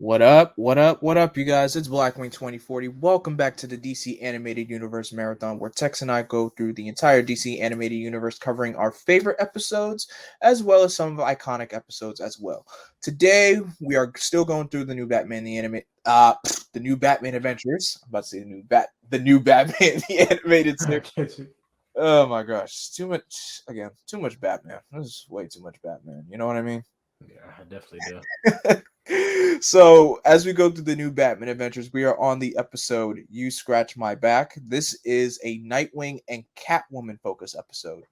What up? What up? What up, you guys? It's Blackwing 2040. Welcome back to the DC Animated Universe Marathon, where Tex and I go through the entire DC Animated Universe, covering our favorite episodes as well as some of the iconic episodes as well. Today, we are still going through the new Batman the new Batman Adventures. I'm about to say the new Batman the Animated I Series. get you. Oh my gosh, too much Batman. This is way too much Batman. You know what I mean? Yeah, I definitely do. So, as we go through the new Batman adventures, we are on the episode You Scratch My Back. This is a Nightwing and Catwoman focus episode.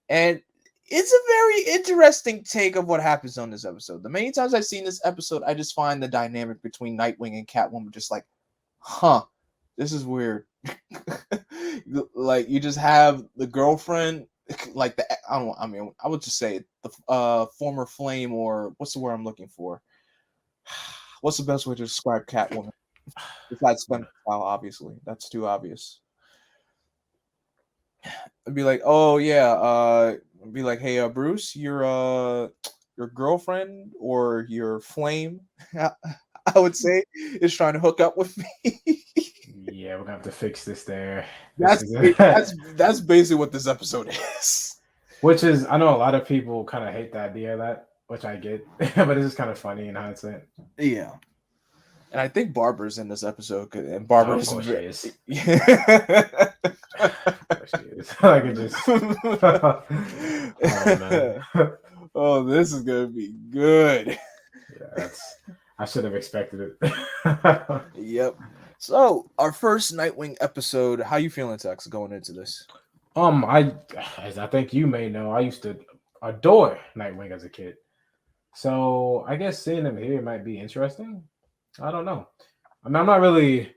And it's a very interesting take of what happens on this episode. The many times I've seen this episode, I just find the dynamic between Nightwing and Catwoman just like, huh, this is weird. Like, you just have the girlfriend, like I would just say the former flame, or what's the word I'm looking for? What's the best way to describe Catwoman besides femme fatale? Obviously, that's too obvious. I'd be like, oh yeah, I'd be like, hey, Bruce, your girlfriend or your flame, I would say, is trying to hook up with me. Yeah, we're gonna have to fix this there. This that's is that's basically what this episode is. which is I know a lot of people kind of hate the idea of that, which I get, but it's just kind of funny in hindsight. Yeah. And I think Barbara's in this episode, and Oh, Barbara of is course she is. Of course she is. I could just. Oh man. Oh, this is gonna be good. Yeah, that's. I should have expected it. Yep. So, our first Nightwing episode. How you feeling, Tex, going into this? As I think you may know, I used to adore Nightwing as a kid. So I guess seeing him here might be interesting. I don't know. I mean, I'm not really.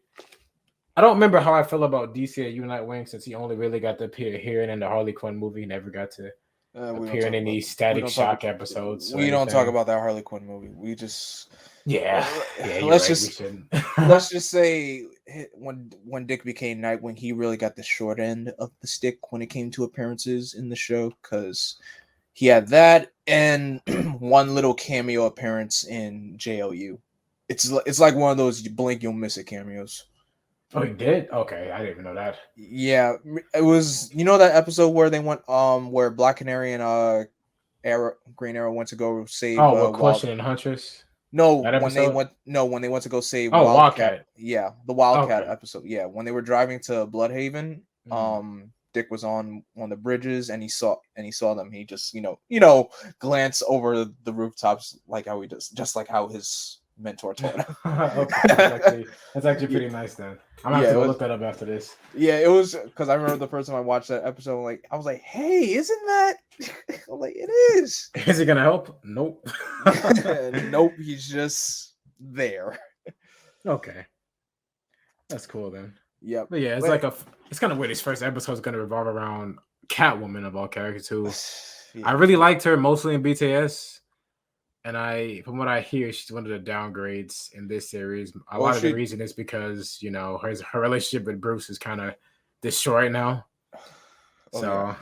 I don't remember how I feel about DCAU Nightwing since he only really got to appear here and in the Harley Quinn movie. He never got to We don't appear in talk about. any We Static don't talk. Shock episodes or We don't talk anything. about that Harley Quinn movie. We just. Yeah, yeah, you're Let's right. We just shouldn't. let's just say when Dick became Nightwing, he really got the short end of the stick when it came to appearances in the show, because he had that and one little cameo appearance in JLU. It's like one of those you blink you'll miss it cameos. Oh, he did? Okay, I didn't even know that. Yeah, it was, that episode where they went where Black Canary and Green Arrow went to go save Oh, with Wild. Question and Huntress? No, That episode? when they went to go save Oh, Wildcat. Wildcat. Yeah, the Wildcat Okay. episode. Yeah, when they were driving to Bloodhaven, Mm. Dick was on one of the bridges and he saw them. He just, glance over the rooftops like how he does, just like how his mentor told him. Okay, that's actually pretty nice then. I'm gonna have Yeah, to it go was. look that up after this. Yeah, it was because I remember the first time I watched that episode, I was like, "Hey, isn't that?" I'm like, "It is." Is it gonna help? Nope. Nope, he's just there. Okay, that's cool then. Yep. But yeah, it's kind of weird. His first episode is gonna revolve around Catwoman of all characters. Who I really liked her mostly in BTS, and from what I hear, she's one of the downgrades in this series. A lot of the reason is because her relationship with Bruce is kind of destroyed now. So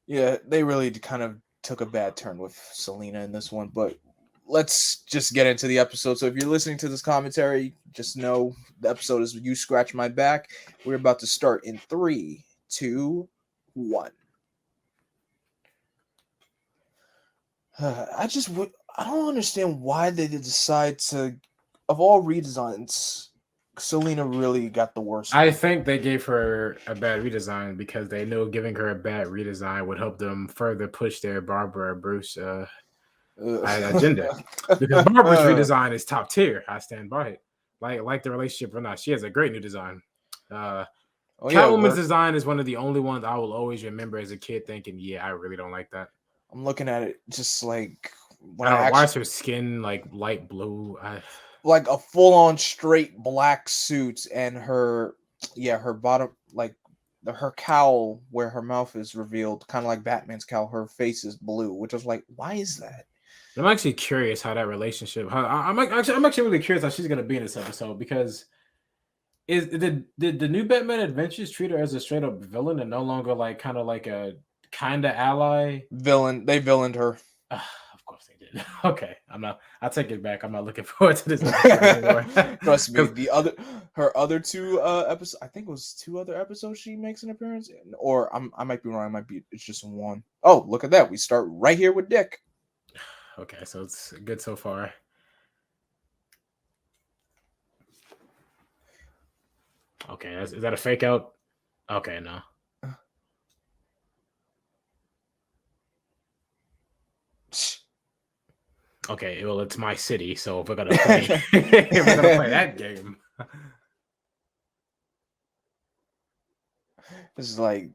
they really kind of took a bad turn with Selena in this one, but let's just get into the episode. So if you're listening to this commentary, just know the episode is You Scratch My Back. We're about to start in 3, 2, 1. I don't understand why they decide to, of all redesigns, Selena really got the worst. I think they gave her a bad redesign because they knew giving her a bad redesign would help them further push their Barbara Bruce agenda. Because Barbara's redesign is top tier. I stand by it. Like the relationship or not, she has a great new design. Catwoman's design is one of the only ones I will always remember as a kid thinking, yeah, I really don't like that. I'm looking at it just like why is her skin like light blue? Like a full-on straight black suit, and her bottom, like her cowl where her mouth is revealed, kind of like Batman's cowl. Her face is blue, which I was like, why is that? I'm actually curious how that relationship. I'm actually really curious how she's gonna be in this episode because did the new Batman Adventures treat her as a straight up villain and no longer like kind of like a ally? Villain. They villained her. Of course they did. Okay, I'm not. I'll take it back. I'm not looking forward to this episode anymore. Trust me, 'Cause- her other two episodes, I think it was two other episodes she makes an appearance in, or I might be wrong. I might be it's just one. Oh, look at that. We start right here with Dick. Okay, so it's good so far. Okay, is that a fake out? Okay, no. Okay, well, it's my city, so if we're gonna play, if we're gonna play that game, This is like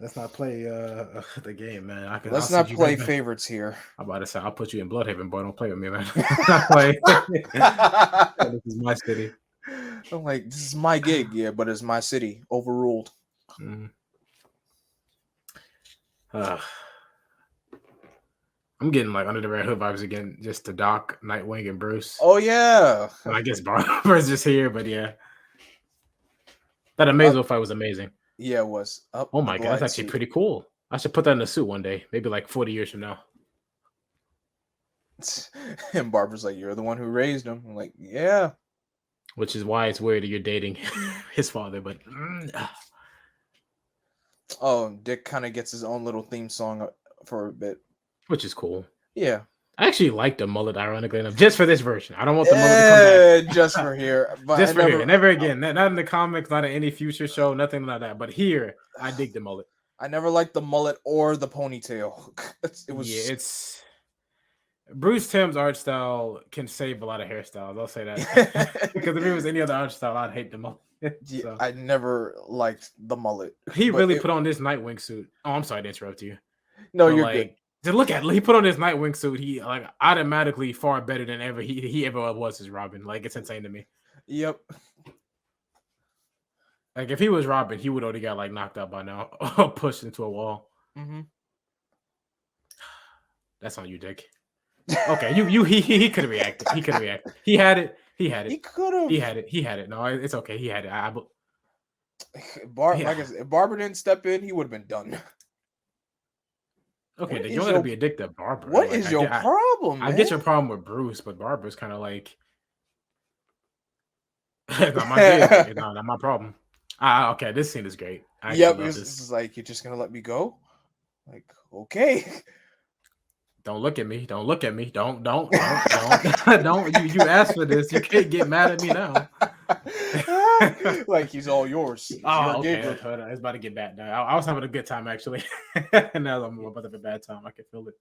let's not play the game, man. let's not play favorites here. I'm about to say I'll put you in Bloodhaven, boy. Don't play with me, man. Not play. This is my city. I'm like, this is my gig, yeah, but it's my city. Overruled. I'm getting like Under the Red Hood vibes again, just to Doc, Nightwing, and Bruce. Oh yeah. And I guess Barbara's just here, but yeah. That Amazo fight was amazing. Yeah, it was. Oh my god, that's actually pretty cool. I should put that in a suit one day, maybe like 40 years from now. And Barbara's like, you're the one who raised him. I'm like, yeah. Which is why it's weird that you're dating his father, but oh, Dick kind of gets his own little theme song for a bit. Which is cool. Yeah. I actually like the mullet, ironically enough, just for this version. I don't want the mullet to come back. Just for here. But just for here. Never again. Not in the comics, not in any future show, nothing like that. But here, I dig the mullet. I never liked the mullet or the ponytail. It was. Yeah, it's Bruce Timm's art style can save a lot of hairstyles. I'll say that. Because if it was any other art style, I'd hate the mullet. Yeah, I never liked the mullet. He really put on this Nightwing suit. Oh, I'm sorry to interrupt you. No, you're good. To look at, he put on this Nightwing suit. He like automatically far better than ever he ever was as Robin. Like, it's insane to me. Yep. Like, if he was Robin, he would already got like knocked out by now, pushed into a wall. Mm-hmm. That's on you, Dick. Okay, he could have reacted. He could have reacted. He had it. He had it. He could have. He had it. He had it. No, it's okay. He had it. Like I said, if Barbara didn't step in, he would have been done. Okay, then you don't gotta be addicted to Barbara. What is your problem, man? I get your problem with Bruce, but Barbara's kind of like not my gig. No, not my problem. Okay, this scene is great. Yep, this is like, you're just gonna let me go? Like, okay. Don't look at me. Don't look at me. Don't. Don't. You asked for this. You can't get mad at me now. Like, he's all yours. Oh, okay. It's about to get bad now. I was having a good time, actually. And now I'm about to have a bad time. I can feel it.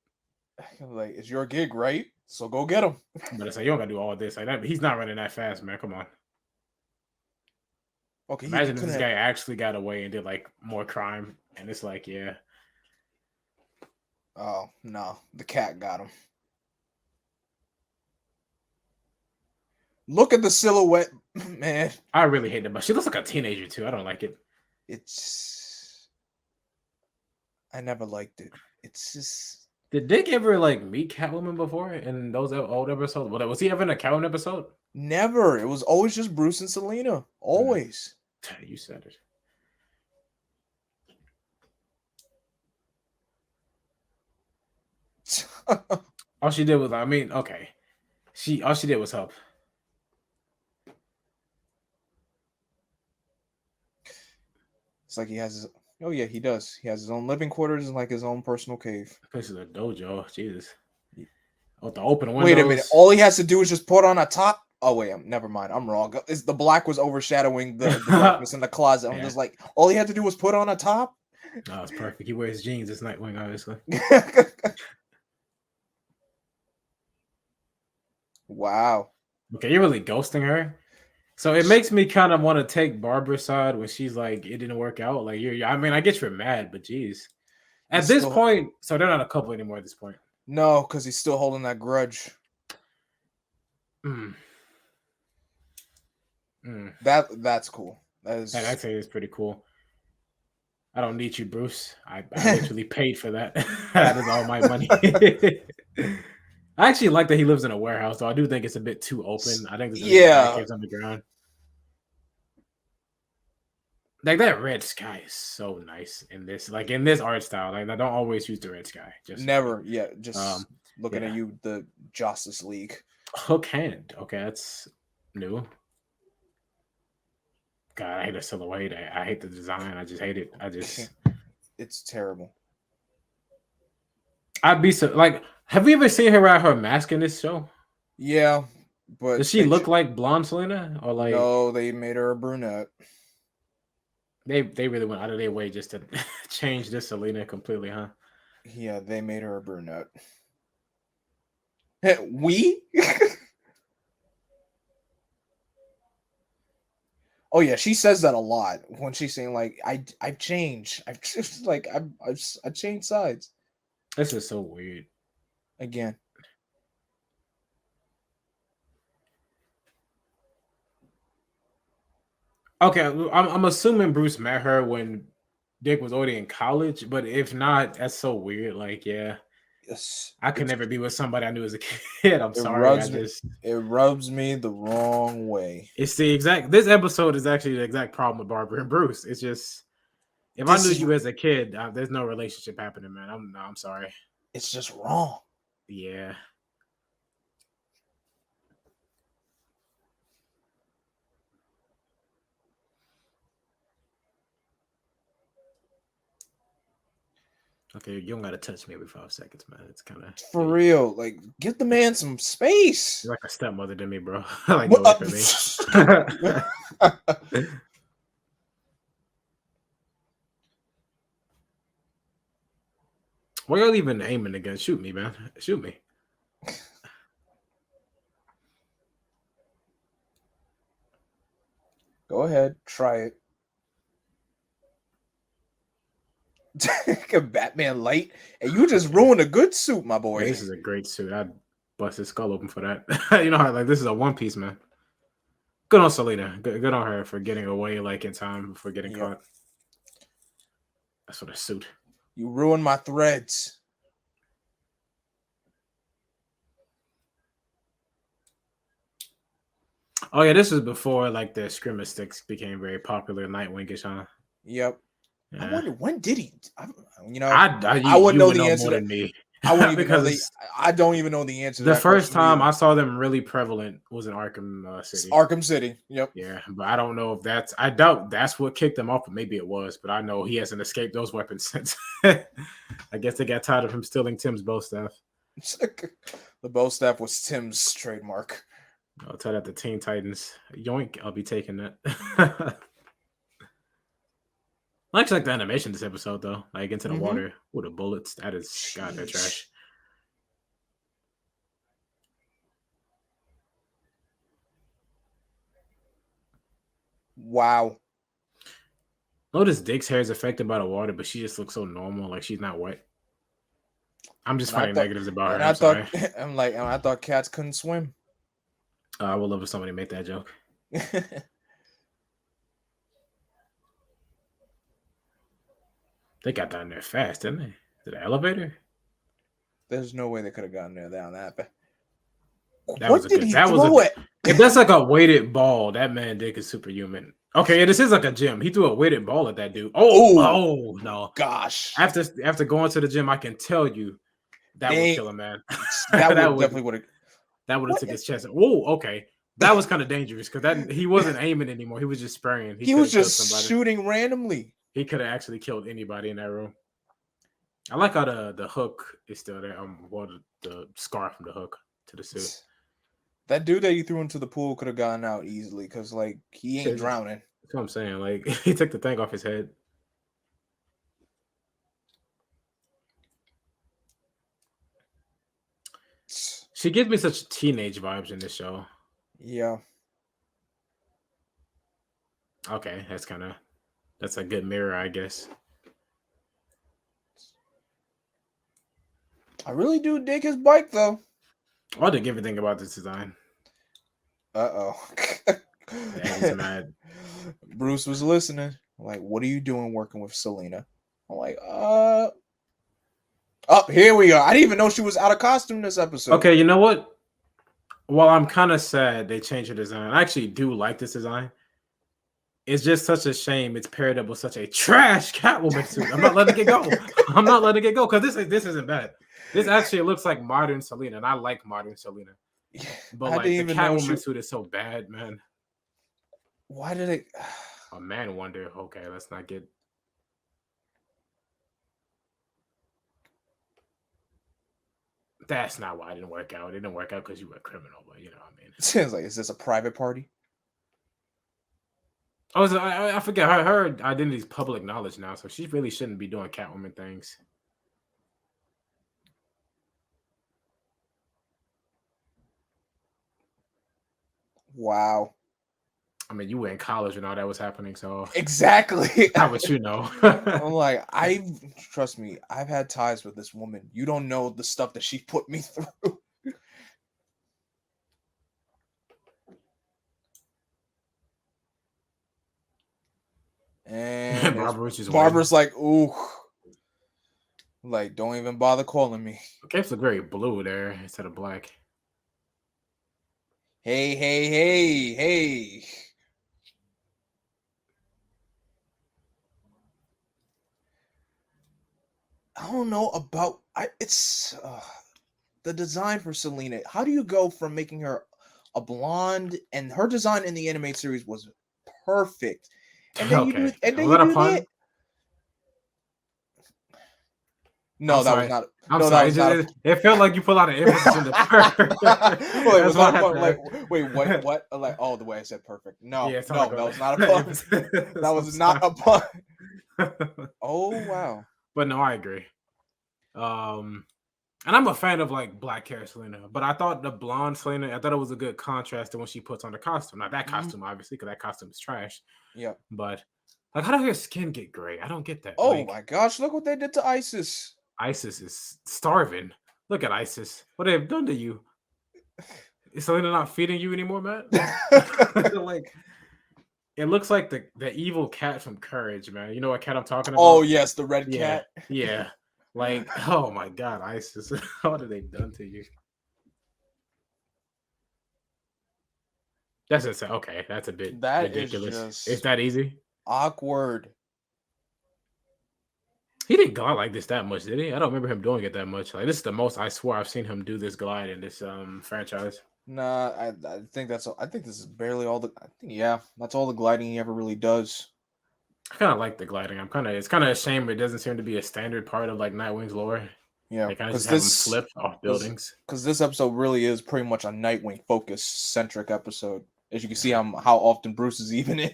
Like, it's your gig, right? So go get him. But I say, you don't gotta do all this. Like that, he's not running that fast, man. Come on. Okay. Imagine if this guy actually got away and did like more crime, and it's like, yeah. Oh no, the cat got him. Look at the silhouette, man. I really hate that, but she looks like a teenager too. I don't like it. I never liked it. It's just. Did Dick ever like meet Catwoman before in those old episodes? Was he ever in a Catwoman episode? Never. It was always just Bruce and Selena. Always. You said it. All she did was, okay. All she did was help. It's like he has he does. He has his own living quarters and like his own personal cave. This is a dojo. Jesus. Oh, the open windows. Wait a minute. All he has to do is just put on a top. Oh wait, never mind. I'm wrong. The black was overshadowing the darkness in the closet. I'm just like, all he had to do was put on a top. Oh, it's perfect. He wears jeans. It's Nightwing, obviously. Wow. Okay, you're really ghosting her. So it makes me kind of want to take Barbara's side when she's like, it didn't work out. Like, I get you're mad, but geez. At this point, so they're not a couple anymore at this point. No, because he's still holding that grudge. That's cool. That actually is pretty cool. I don't need you, Bruce. I actually paid for that. That is all my money. I actually like that he lives in a warehouse, though. I do think it's a bit too open. I think it's underground. Like, that red sky is so nice in this. Like, in this art style, like, I don't always use the red sky. Just never. Yeah, just Looking at you, the Justice League. Hook hand. Okay, that's new. God, I hate the silhouette. I hate the design. I just hate it. It's terrible. I'd be so like. Have we ever seen her wear her mask in this show? Yeah, but does she look like blonde Selena or like? No, they made her a brunette. They really went out of their way just to change this Selena completely, huh? Yeah, they made her a brunette. We? Oh yeah, she says that a lot when she's saying like I've changed. I've just like I've changed sides. This is so weird. Again. Okay, I'm assuming Bruce met her when Dick was already in college, but if not, that's so weird. Like, yeah. Yes. I could never be with somebody I knew as a kid. I'm sorry. It rubs me the wrong way. It's the exact. This episode is actually the exact problem with Barbara and Bruce. It's just if I knew you as a kid, there's no relationship happening, man. I'm sorry. It's just wrong. Yeah. Okay, you don't gotta touch me every 5 seconds, man. It's kind of for real. Like, give the man some space. You're like a stepmother to me, bro. Like, go away from me. Why y'all even aiming again? Shoot me, man. Shoot me. Go ahead, try it. A Batman light, and you just ruined a good suit, my boy. Yeah, this is a great suit. I'd bust his skull open for that. You know how like this is a one piece, man. Good on Selena. Good on her for getting away like in time before getting caught. That's what a suit. You ruined my threads. Oh yeah, this was before like the scrimmage sticks became very popular. Nightwing-ish, huh? Yep. Yeah. I wonder when did he? I wouldn't know the answer. More than me. I wouldn't even know I don't even know the answer. The first time I saw them really prevalent was in Arkham City. Arkham City. Yep. Yeah, but I don't know if that's. I doubt that's what kicked them off, but maybe it was. But I know he hasn't escaped those weapons since. I guess they got tired of him stealing Tim's bow staff. The bow staff was Tim's trademark. I'll tell that to Teen Titans. Yoink! I'll be taking that. I actually like the animation this episode though. Like into the water with the bullets. That is God, they're trash. Wow. Notice Dick's hair is affected by the water, but she just looks so normal, like she's not wet. I'm just finding negatives about her. I thought cats couldn't swim. I would love if somebody made that joke. They got down there fast, didn't they? To the elevator? There's no way they could have gotten there down that. If that's like a weighted ball, that man Dick is superhuman. Okay, this is like a gym. He threw a weighted ball at that dude. Oh no. Gosh. After going to the gym, I can tell you that would kill a man. That definitely would have. That would have took his chest. Oh, okay. That was kind of dangerous because he wasn't aiming anymore. He was just spraying. He was just shooting randomly. He could have actually killed anybody in that room. I like how the hook is still there. The scar from the hook to the suit. That dude that you threw into the pool could have gotten out easily because, like, he ain't drowning. That's what I'm saying. Like, he took the thing off his head. She gives me such teenage vibes in this show. Yeah. Okay, that's a good mirror, I guess. I really do dig his bike, though. I dig everything about this design. Yeah, he's mad. Bruce was listening. Like, what are you doing working with Selena? I'm like, Oh, here we are. I didn't even know she was out of costume this episode. Okay, you know what? While I'm kind of sad they changed her design, I actually do like this design. It's just such a shame it's paired up with such a trash Catwoman suit. I'm not letting it go. I'm not letting it go because this isn't bad. This actually looks like modern Selena, and I like modern Selena. But I didn't like the even know she. Catwoman suit is so bad, man. Why did it? A man wonder. Okay, let's not get. That's not why it didn't work out. It didn't work out because you were a criminal, but you know what I mean. It sounds like, is this a private party? I forget her identity is public knowledge now, so she really shouldn't be doing Catwoman things. Wow. I mean, you were in college when all that was happening, so Exactly. how would you know? I'm like, trust me, I've had ties with this woman. You don't know the stuff that she put me through. And Barbara's like, ooh, like, don't even bother calling me. The capes look very blue there instead of black. Hey, hey, hey, hey. I don't know about it's the design for Selena. How do you go from making her a blonde, and her design in the animated series was perfect, and then you do that. No, that was not. I'm sorry. It felt like you put a lot of emphasis in the perfect. Wait, was that a pun? Like, wait, what? Like, oh, the way I said perfect. No, yeah, no, that was not a pun. That was not a pun. Oh wow. But no, I agree. And I'm a fan of like black hair Selena, but I thought the blonde Selena, I thought it was a good contrast to when she puts on the costume. Not that costume, obviously, because that costume is trash. Yeah. But like, how did her skin get gray? I don't get that. Oh like, my gosh, look what they did to Isis. Isis is starving. Look at Isis. What they've done to you. Is Selena not feeding you anymore, man? Like, it looks like the evil cat from Courage, man. You know what cat I'm talking about? Oh yes, the red cat. Yeah. Like, oh my god, Isis. What have they done to you? That's insane. Okay, that's a bit ridiculous. Is that easy? Awkward. He didn't glide like this that much, did he? I don't remember him doing it that much. Like, this is the most I swear I've seen him do this glide in this franchise. Nah, I think this is barely all the. That's all the gliding he ever really does. I kind of like the gliding. It's kind of a shame it doesn't seem to be a standard part of like Nightwing's lore. Yeah, they kind of just have him flip off buildings. Because this episode really is pretty much a Nightwing focus centric episode. As you can see, how often Bruce is even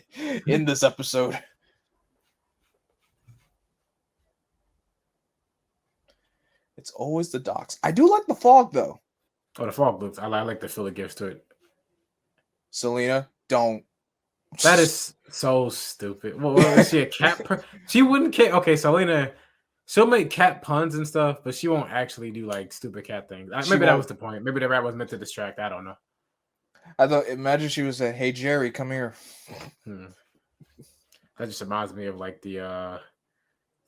in this episode. It's always the docks. I do like the fog though. Oh, the fog looks. I like the feel it gives to it. Selena, don't. That is so stupid. Well, is she a cat? She wouldn't care. Okay, Selena, she'll make cat puns and stuff, but she won't actually do like stupid cat things. Maybe that was the point. Maybe the rap was meant to distract. I don't know. I thought. Imagine she was saying, "Hey Jerry, come here." That just reminds me of like the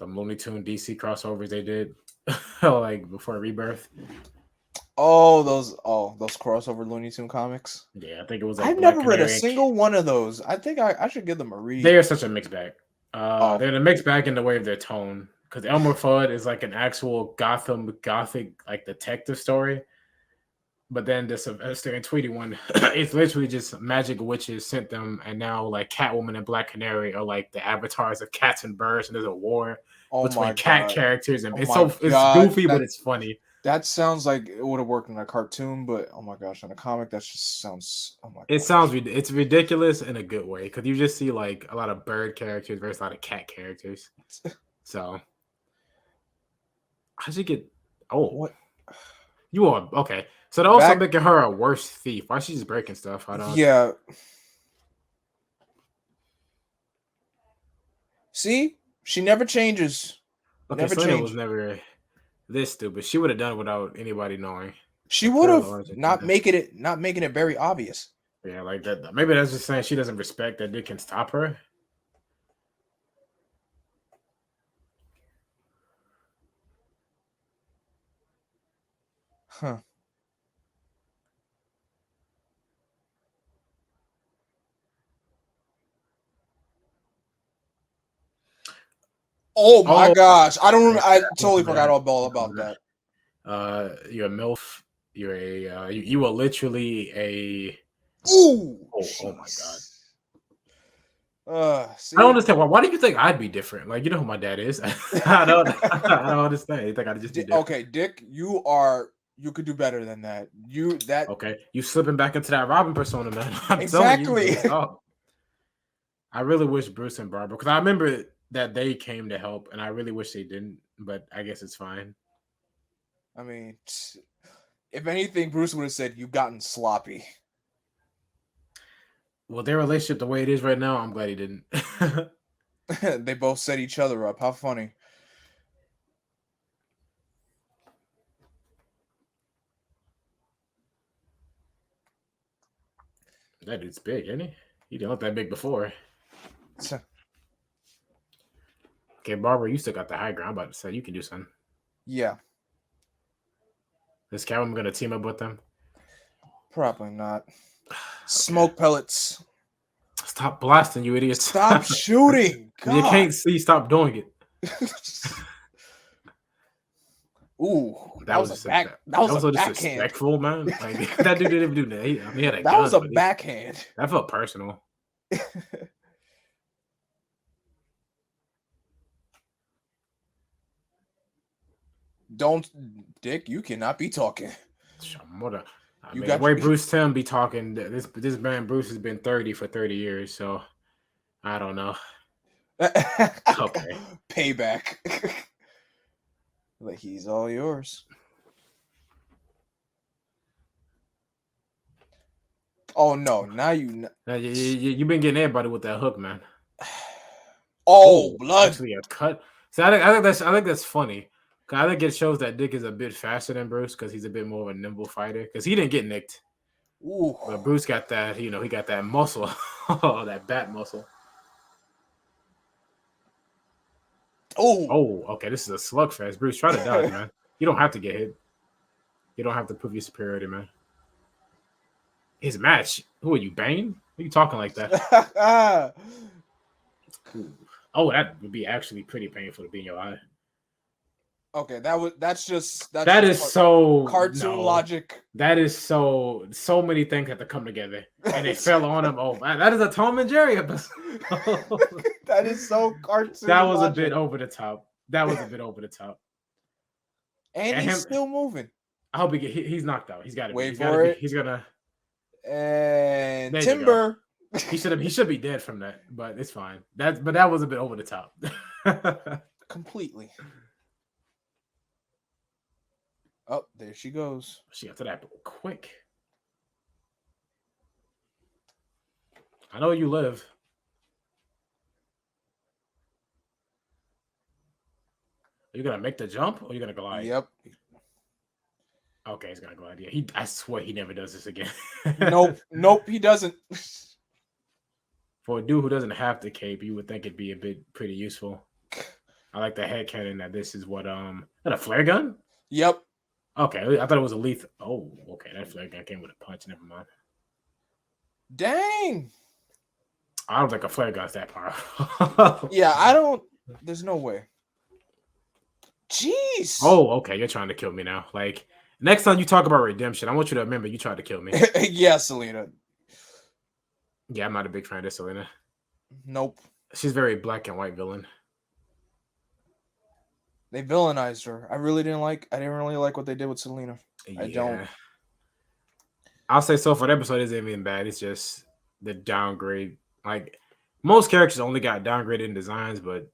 Looney Tune DC crossovers they did, like before Rebirth. Oh, those crossover Looney Tune comics. Yeah, I think it was. Like I've never read a single one of those. I think I should give them a read. They are such a mixed bag. They're a mixed bag in the way of their tone. Because Elmer Fudd is like an actual gothic like detective story. But then the Sylvester and Tweety one, it's literally just magic witches sent them, and now like Catwoman and Black Canary are like the avatars of cats and birds, and there's a war between cat characters, and it's goofy, but it's funny. That sounds like it would have worked in a cartoon, but oh my gosh, in a comic, that just sounds. Oh my! It's ridiculous in a good way because you just see like a lot of bird characters versus a lot of cat characters. So, how'd you get? Oh, what? You are okay. So they're also making her a worse thief. Why is she just breaking stuff? Yeah. See, she never changes. Okay, Selena was never this stupid. She would have done it without anybody knowing. She would have not making it very obvious. Yeah, like that. Maybe that's just saying she doesn't respect that Dick can stop her. Huh. Oh my gosh! I don't remember. I totally forgot all about that. You're a MILF. You're a you are literally a. Ooh. Oh my god. See? I don't understand why do you think I'd be different? Like, you know who my dad is. I don't understand. You think I'd just be different? Okay, Dick, you could do better than that. Okay, you slipping back into that Robin persona, man. I'm exactly. telling you. I really wish Bruce and Barbara, because I remember that they came to help, and I really wish they didn't, but I guess it's fine. I mean, if anything, Bruce would have said, "You've gotten sloppy." Well, their relationship the way it is right now, I'm glad he didn't. They both set each other up. How funny. That dude's big, isn't he? He didn't look that big before. Okay, Barbara, you still got the high ground. I'm about to say you can do something. Yeah. Is Catwoman gonna team up with them? Probably not. Okay. Smoke pellets. Stop blasting, you idiots. Stop shooting. God. You can't see. Stop doing it. Ooh, that was a disrespectful, man. Like, that dude didn't even do that. He had a that gun, was a backhand. That felt personal. Don't, Dick. You cannot be talking. The way Bruce Tim be talking, this man Bruce has been 30 for 30 years, so I don't know. Okay. Payback. Like, he's all yours. Oh no! Now you've been getting everybody with that hook, man. Oh, blood! Actually, a cut. So I think that's funny. I think it shows that Dick is a bit faster than Bruce because he's a bit more of a nimble fighter. Because he didn't get nicked. Ooh. But Bruce got that. He got that muscle, that bat muscle. Oh, okay. This is a slugfest. Bruce, try to dodge, man. You don't have to get hit. You don't have to prove your superiority, man. His match. Who are you, Bane? Who are you talking like that? Oh, that would be actually pretty painful to be in your eye. Okay, that's just so cartoon logic. That is so many things have to come together, and it fell on him. Oh, that is a Tom and Jerry episode. That is so cartoon. That was a bit over the top. And he's still moving. I hope he's knocked out. He's got to wait for it. He's gonna. And Timber. He should be dead from that, but it's fine. But that was a bit over the top. Completely. Oh, there she goes. She got to that quick. I know you live. Are you gonna make the jump or are you gonna glide? Yep. Okay, he's gonna glide. Yeah, I swear he never does this again. Nope, he doesn't. For a dude who doesn't have the cape, you would think it'd be pretty useful. I like the headcanon that this is what a flare gun? Yep. Okay, I thought it was a lethal. Oh, okay, that flare gun came with a punch. Never mind. Dang. I don't think a flare gun's that powerful. Yeah, I don't. There's no way. Jeez. Oh, okay, you're trying to kill me now. Like, next time you talk about redemption, I want you to remember you tried to kill me. Yeah, Selena. Yeah, I'm not a big fan of Selena. Nope. She's very black and white villain. They villainized her. I didn't really like what they did with Selena. Yeah. I don't. I'll say so far. The episode isn't even bad. It's just the downgrade. Like, most characters only got downgraded in designs, but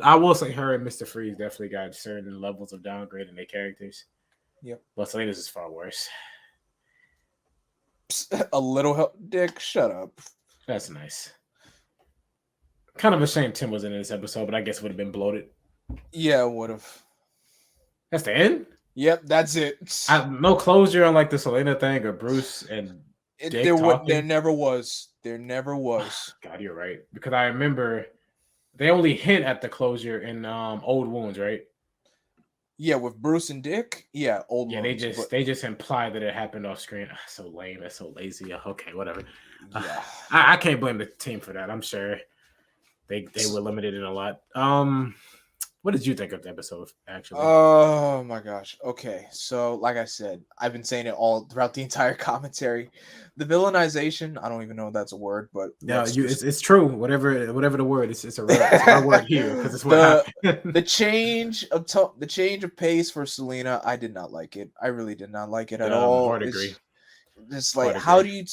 I will say her and Mr. Freeze definitely got certain levels of downgrade in their characters. Yep. But Selena's is far worse. A little help, Dick. Shut up. That's nice. Kind of a shame Tim was in this episode, but I guess it would have been bloated. Yeah, it would have. That's the end? Yep, that's it. No closure on like the Selena thing or Bruce and Dick there never was. There never was. God, you're right. Because I remember they only hint at the closure in Old Wounds, right? Yeah, with Bruce and Dick. Yeah, Old Wounds. Yeah, they just imply that it happened off screen. So lame. That's so lazy. Okay, whatever. Yeah. I can't blame the team for that. I'm sure they were limited in a lot. What did you think of the episode, actually? Oh my gosh. Okay. So, like I said, I've been saying it all throughout the entire commentary. The villainization, I don't even know if that's a word, but Yeah, let's just it's true. Whatever the word, it's a real word here because it's what the happened. the the change of pace for Selena, I did not like it. I really did not like it at all. Hard agree. It's just like Hard how agree. do you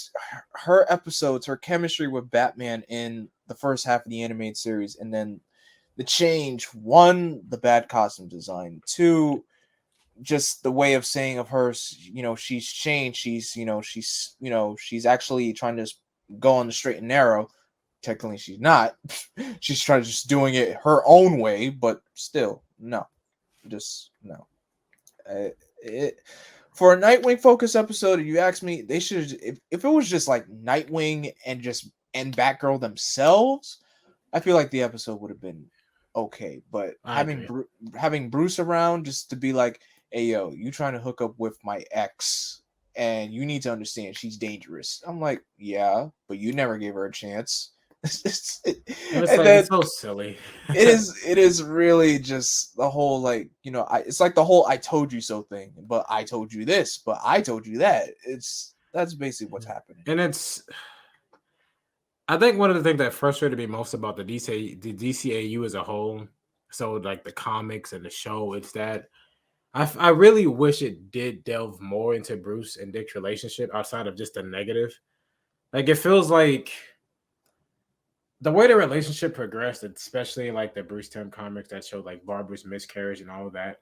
her episodes, her chemistry with Batman in the first half of the animated series, and then the change, one, the bad costume design, two, just the way of saying of her, she's changed, she's actually trying to go on the straight and narrow. Technically she's not. She's trying to just doing it her own way, but still no, just no. It For a Nightwing focus episode, if you ask me, they should, if it was just like Nightwing and Batgirl themselves, I feel like the episode would have been okay. But I agree. having Bruce around just to be like, "Hey yo, you trying to hook up with my ex, and you need to understand she's dangerous." I'm like, "Yeah, but you never gave her a chance." And it's And like then it's so silly. it is really just the whole, like, it's like the whole "I told you so" thing, but I told you this, but I told you that. That's basically what's happening. And I think one of the things that frustrated me most about the DCAU as a whole, so like the comics and the show, it's that I really wish it did delve more into Bruce and Dick's relationship outside of just the negative. Like it feels like the way the relationship progressed, especially in like the Bruce Tim comics that showed like Barbara's miscarriage and all of that,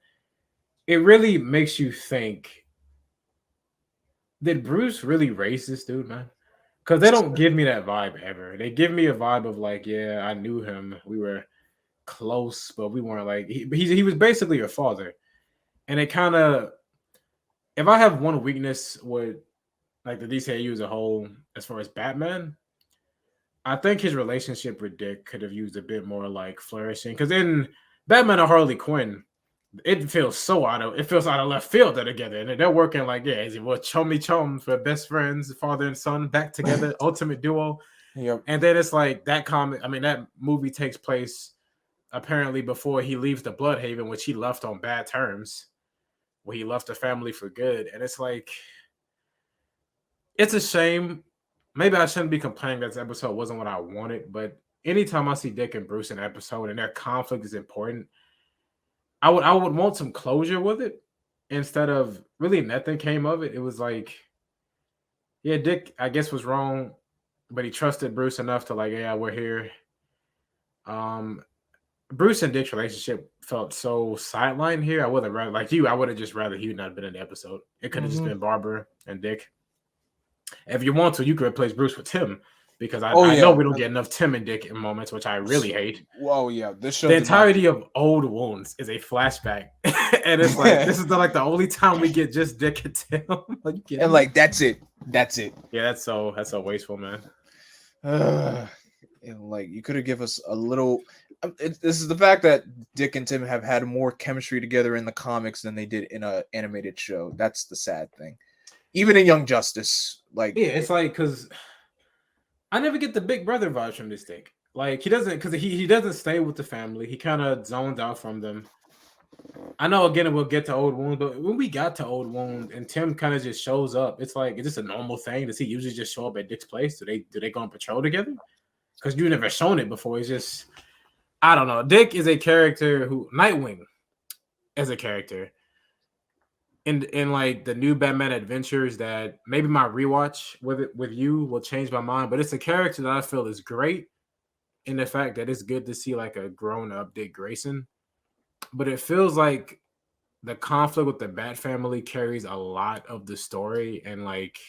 it really makes you think: did Bruce really raise this dude, man? Because they don't give me that vibe ever. They give me a vibe of like, yeah, I knew him. We were close, but we weren't like he was basically your father. And it kind of, if I have one weakness with like the DCAU as a whole, as far as Batman, I think his relationship with Dick could have used a bit more like flourishing. Because in Batman and Harley Quinn, it feels out of left field they're together and they're working like, yeah, is it what chummy chums for best friends, father and son back together, ultimate duo. Yep. And then it's like that movie takes place apparently before he leaves the Bloodhaven, which he left on bad terms, where he left the family for good. And it's like, it's a shame. Maybe I shouldn't be complaining that this episode wasn't what I wanted, but anytime I see Dick and Bruce in an episode and their conflict is important, I would want some closure with it instead of really nothing came of it. It was like, yeah, Dick, I guess, was wrong, but he trusted Bruce enough to like, yeah, we're here. Um, Bruce and Dick's relationship felt so sidelined here. I would have rather, like you, I would have just rather he not been in the episode. It could have just Mm-hmm. been Barbara and Dick. If you want to, you could replace Bruce with Tim, because Oh I know yeah. we don't get enough Tim and Dick in moments, which I really hate. Oh yeah. This show The did not. entirety of Old Wounds is a flashback, and it's like this is the only time we get just Dick and Tim. And like that's it. That's it. Yeah, that's so wasteful, man. And like you could have give us a little. This is the fact that Dick and Tim have had more chemistry together in the comics than they did in a animated show. That's the sad thing. Even in Young Justice, like Yeah, it's like because I never get the big brother vibes from this Dick. Like he doesn't, because he doesn't stay with the family. He kind of zones out from them. I know again we'll get to Old Wound, but when we got to Old Wound and Tim kind of just shows up, it's like, is this a normal thing? Does he usually just show up at Dick's place? Do they go on patrol together? Because you've never shown it before. It's just, I don't know. Dick is a character who Nightwing as a character in like the new Batman Adventures that maybe my rewatch with you will change my mind. But it's a character that I feel is great in the fact that it's good to see like a grown up Dick Grayson. But it feels like the conflict with the Bat family carries a lot of the story, and like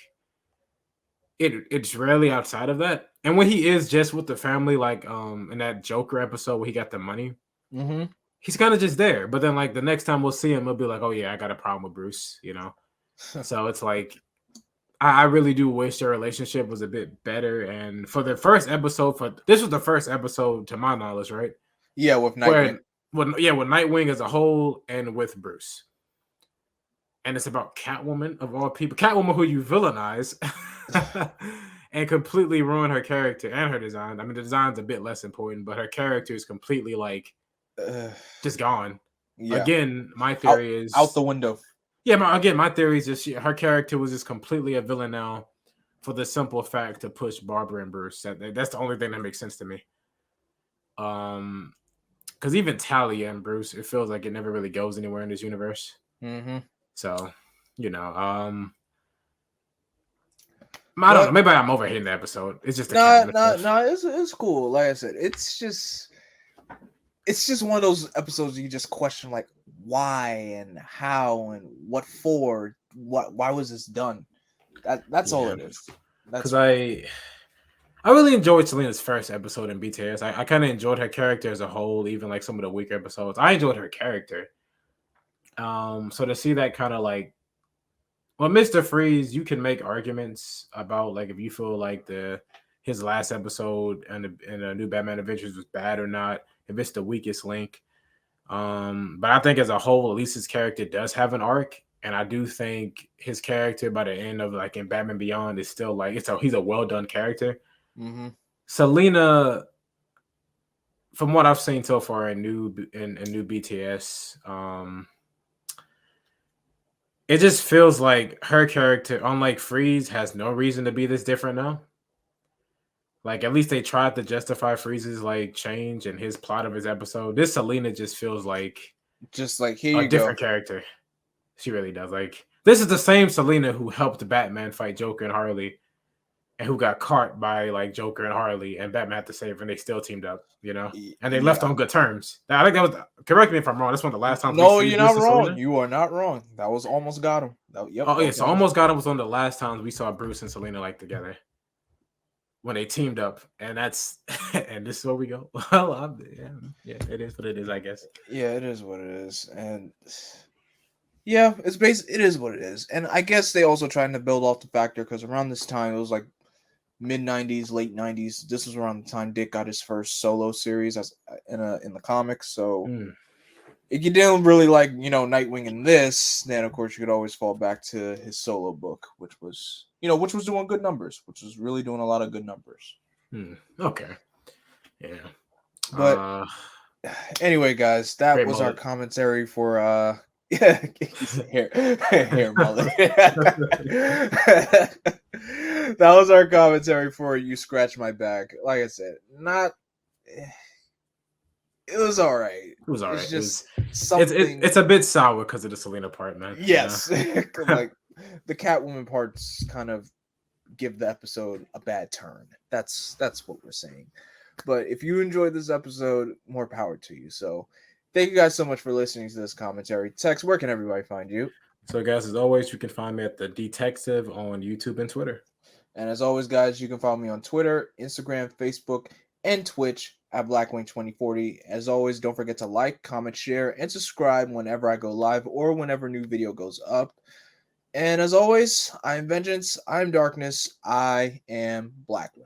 it's rarely outside of that. And when he is just with the family, like in that Joker episode where he got the money, mm-hmm. he's kind of just there. But then like the next time we'll see him, he'll be like, oh yeah, I got a problem with Bruce, you know. So it's like I really do wish their relationship was a bit better. And for the first episode, this was the first episode to my knowledge, right? Yeah, with Nightwing. With Nightwing as a whole and with Bruce. And it's about Catwoman of all people. Catwoman who you villainize and completely ruin her character and her design. I mean, the design's a bit less important, but her character is completely like just gone. Yeah. Again, my theory is out the window. Yeah, my theory is just her character was just completely a villain now, for the simple fact to push Barbara and Bruce. That's the only thing that makes sense to me. Because even Talia and Bruce, it feels like it never really goes anywhere in this universe. Mm-hmm. So, I don't know. Maybe I'm overhating the episode. It's just no. It's cool. Like I said, it's just one of those episodes you just question, like, why and how and what for. Why was this done? That's all it is. Because I really enjoyed Selena's first episode in BTS. I kind of enjoyed her character as a whole, even like some of the weaker episodes. I enjoyed her character. So to see that kind of like, well, Mr. Freeze, you can make arguments about like if you feel like his last episode and the new Batman Adventures was bad or not, if it's the weakest link. But I think as a whole, at least his character does have an arc, and I do think his character by the end of like in Batman Beyond is still like he's a well done character. Mm-hmm. Selena, from what I've seen so far in new BTS, it just feels like her character, unlike Freeze, has no reason to be this different now. Like, at least they tried to justify Freeze's like change and his plot of his episode. This Selena just feels like here a different character. She really does. Like, this is the same Selena who helped Batman fight Joker and Harley, and who got caught by like Joker and Harley, and Batman had to save her, and they still teamed up, and they left on good terms. I think that was. Correct me if I'm wrong. That's one of the last times. No, you're not wrong. Selena. You are not wrong. That was Almost Got Him. So Almost Got Him was one of the last times we saw Bruce and Selena like together when they teamed up, and that's and this is where we go. Well, yeah, it is what it is, I guess. Yeah, it is what it is, and yeah, it is what it is, and I guess they also trying to build off the factor because around this time it was like mid-90s, late 90s. This was around the time Dick got his first solo series as in the comics. So if you didn't really like, Nightwing in this, then of course you could always fall back to his solo book, which was doing good numbers, which was really doing a lot of good numbers. Okay. Yeah. But anyway, guys, that was our commentary for hair mullet. That was our commentary for You Scratch My Back. Like I said, it was all right. It was all right. It's just something. It's a bit sour because of the Selena part, man. Yes, like the Catwoman parts kind of give the episode a bad turn. That's what we're saying. But if you enjoyed this episode, more power to you. So thank you guys so much for listening to this commentary. Tex, where can everybody find you? So guys, as always, you can find me at The Detective on YouTube and Twitter. And as always, guys, you can follow me on Twitter, Instagram, Facebook, and Twitch at Blackwing2040. As always, don't forget to like, comment, share, and subscribe whenever I go live or whenever new video goes up. And as always, I am Vengeance, I am Darkness, I am Blackwing.